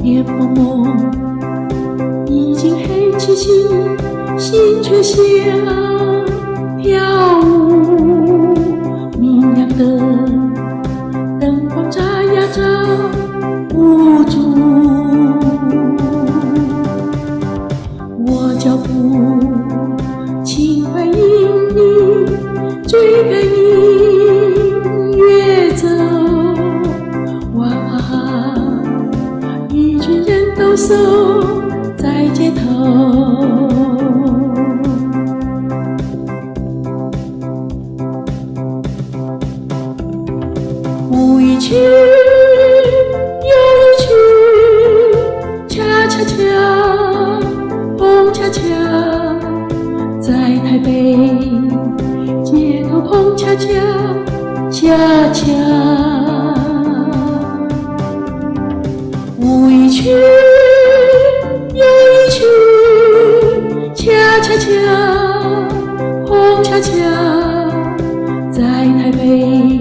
夜蒙蒙，已经黑漆漆，心却想跳舞。明亮的灯光照呀照不住，我脚步轻快引领，追赶音乐走。哇哈哈，一群人都守在街头。舞一曲又一曲，恰恰恰，碰恰恰，在台北街头碰恰恰，恰恰。舞一曲又一曲，恰恰恰，碰恰恰，在台北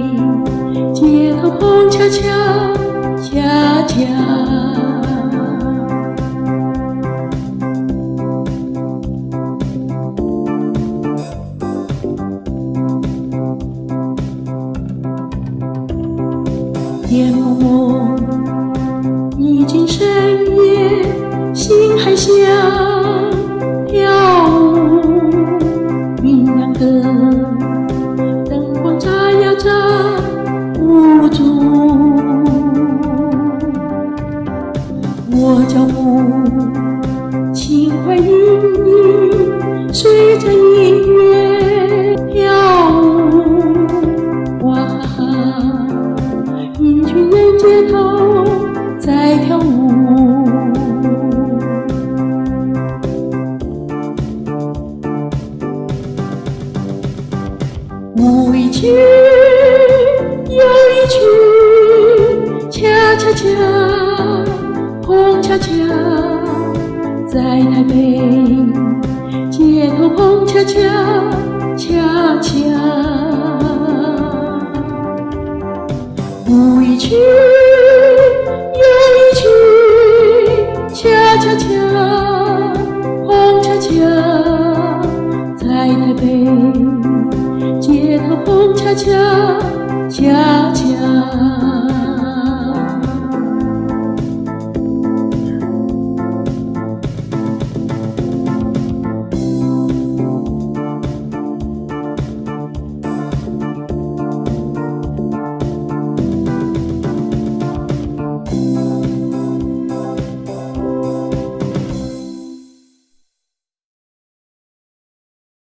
街头碰恰恰，恰恰。夜蒙蒙，已经深夜，心还想跳舞。明亮的灯光照呀照不住，我脚步轻快引领，随着音乐跳舞。哇哈哈，一群人街头在跳舞。舞一曲又一曲，恰恰恰，碰恰恰，在台北街头碰恰恰，恰恰。舞一曲又一曲，恰恰恰，碰恰恰，在台北街头碰恰恰，恰恰。